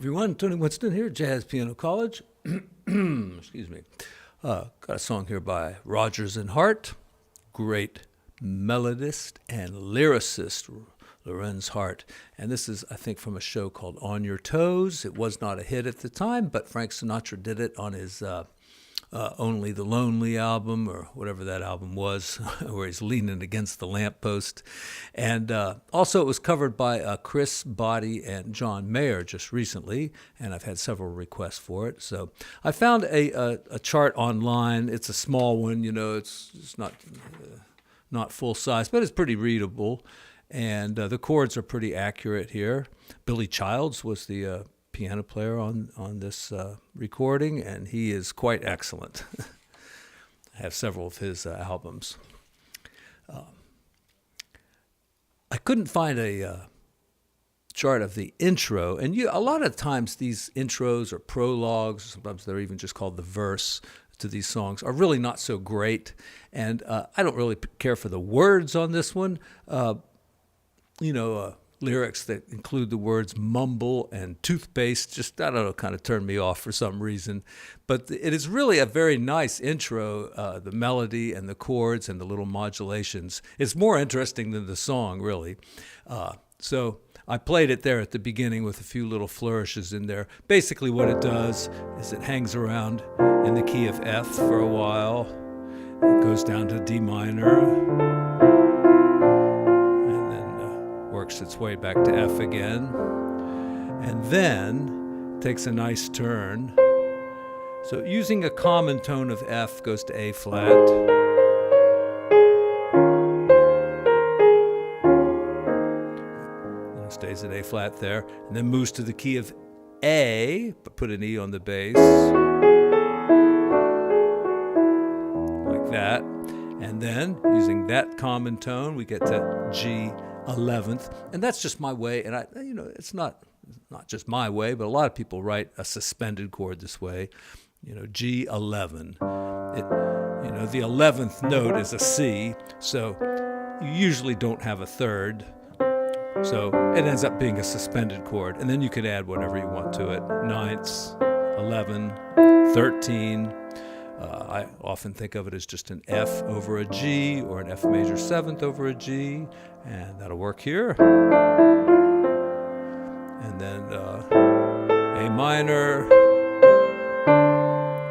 Everyone, Tony Winston here, Jazz Piano College. Excuse me. Got a song here by Rodgers and Hart, great melodist and lyricist, Lorenz Hart. And this is, I think, from a show called On Your Toes. It was not a hit at the time, but Frank Sinatra did it on his Only the Lonely album, or whatever that album was, where he's leaning against the lamppost. And also it was covered by Chris Body and John Mayer just recently, and I've had several requests for it. So I found a chart online. It's a small one, it's not full size, but it's pretty readable. And the chords are pretty accurate here. Billy Childs was the piano player on this recording, and he is quite excellent. I have several of his albums. I couldn't find a chart of the intro, and a lot of times these intros or prologues, sometimes they're even just called the verse to these songs, are really not so great, and I don't really care for the words on this one. Lyrics that include the words mumble and toothpaste just, I don't know, kind of turn me off for some reason. But it is really a very nice intro, the melody and the chords and the little modulations. It's more interesting than the song, really. So I played it there at the beginning with a few little flourishes in there. Basically what it does is it hangs around in the key of F for a while. It goes down to D minor. Works its way back to F again, and then takes a nice turn. So using a common tone of F, goes to A flat, and stays at A flat there, and then moves to the key of A, but put an E on the bass, like that. And then using that common tone, we get to G 11th, and that's just my way. And it's not just my way, but a lot of people write a suspended chord this way. G11. The 11th note is a C, so you usually don't have a third. So it ends up being a suspended chord, and then you can add whatever you want to it. Ninths, 11, 13. I often think of it as just an F over a G, or an F major 7th over a G, and that'll work here. And then A minor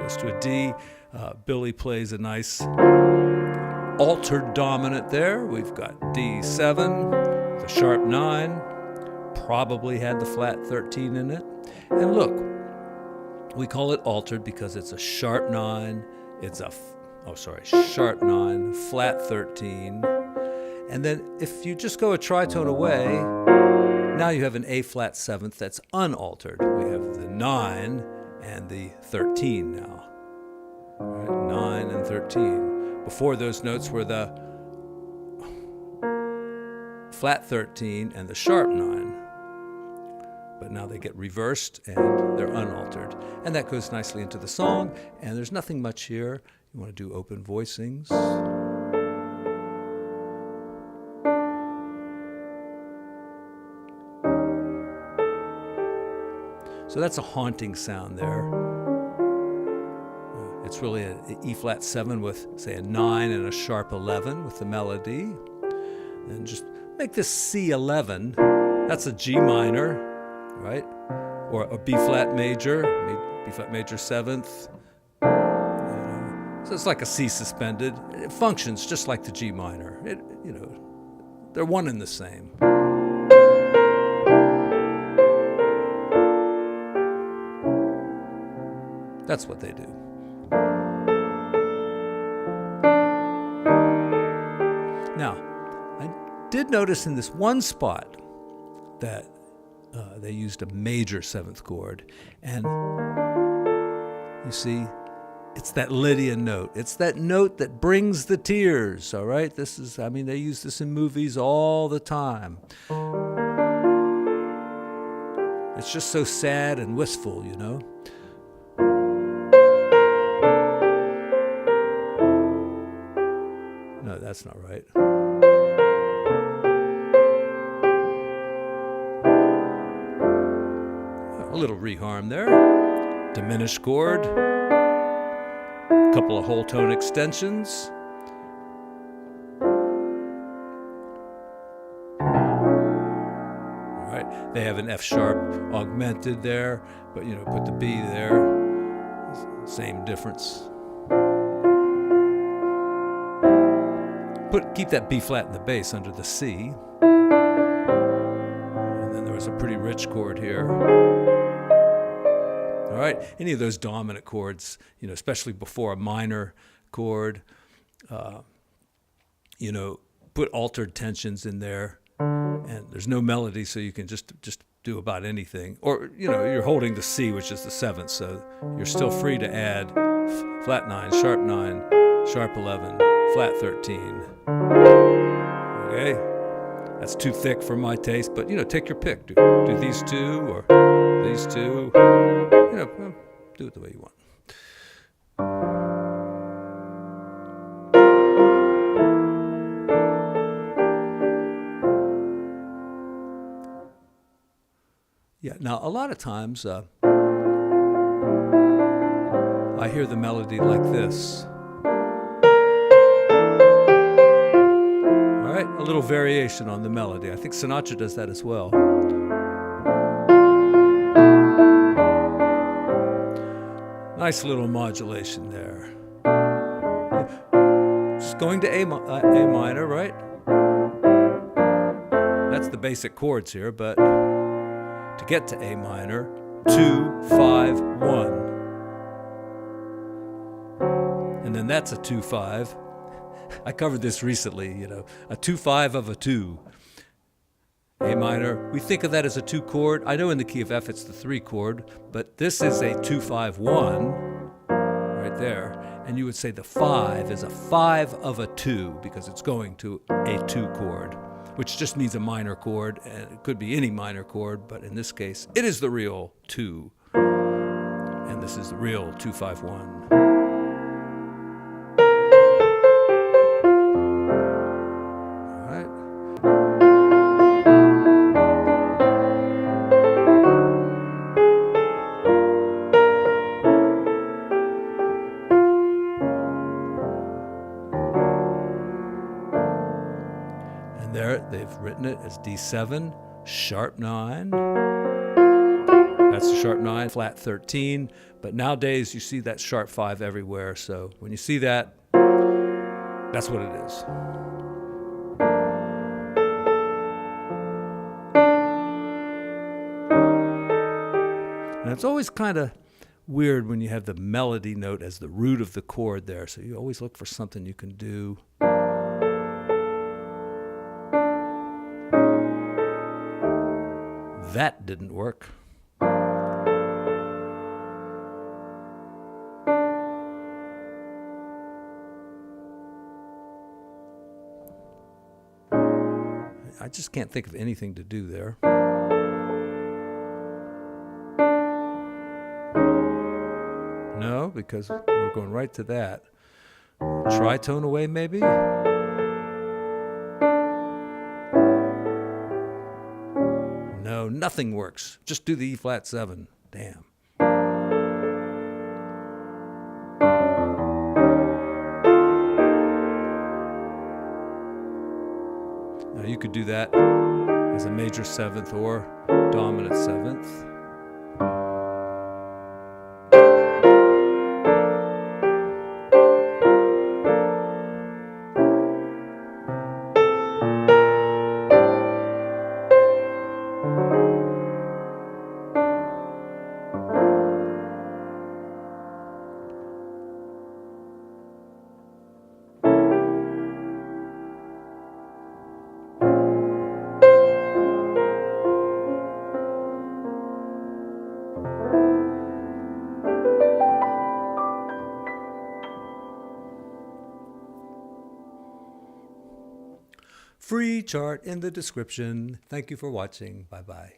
goes to a D. Billy plays a nice altered dominant there. We've got D7, the sharp 9, probably had the flat 13 in it. And look, we call it altered because it's a sharp 9, sharp 9, flat 13. And then if you just go a tritone away, now you have an A flat 7th that's unaltered. We have the 9 and the 13 now. All right, 9 and 13. Before, those notes were the flat 13 and the sharp 9. But now they get reversed and they're unaltered. And that goes nicely into the song, and there's nothing much here. You want to do open voicings. So that's a haunting sound there. It's really an E flat 7 with, say, a 9 and a sharp 11 with the melody. And just make this C11. That's a G minor, right? Or a B flat major, B flat major 7th. So it's like a C suspended. It functions just like the G minor. They're one and the same. That's what they do. Now, I did notice in this one spot that they used a major 7th chord, and you see, it's that Lydian note. It's that note that brings the tears, all right? They use this in movies all the time. It's just so sad and wistful, No, that's not right. A little reharm there. Diminished chord. A couple of whole tone extensions. All right, they have an F sharp augmented there, but put the B there. Same difference. Keep that B flat in the bass under the C. And then there was a pretty rich chord here. All right, any of those dominant chords, especially before a minor chord, put altered tensions in there. And there's no melody, so you can just do about anything. Or, you're holding the C, which is the 7th, so you're still free to add flat 9, sharp 9, sharp 11, flat 13. Okay? That's too thick for my taste, but, take your pick. Do these two or these two. Do it the way you want. Yeah, now a lot of times I hear the melody like this. All right, a little variation on the melody. I think Sinatra does that as well. Nice little modulation there. Just going to A minor, right? That's the basic chords here, but to get to A minor, 2, 5, 1. And then that's a 2, 5. I covered this recently, a 2, 5 of a 2. A minor, we think of that as a 2 chord. I know in the key of F it's the 3 chord, but this is a 2, 5, 1 right there. And you would say the 5 is a 5 of a 2 because it's going to a 2 chord, which just means a minor chord, and it could be any minor chord, but in this case, it is the real 2. And this is the real 2, 5, 1. There, they've written it as D7, sharp 9. That's the sharp 9, flat 13. But nowadays, you see that sharp 5 everywhere. So when you see that, that's what it is. And it's always kind of weird when you have the melody note as the root of the chord there. So you always look for something you can do. That didn't work. I just can't think of anything to do there. No, because we're going right to that. Tritone away, maybe? No, nothing works. Just do the E flat 7. Damn. Now you could do that as a major 7th or dominant 7th. Free chart in the description. Thank you for watching. Bye-bye.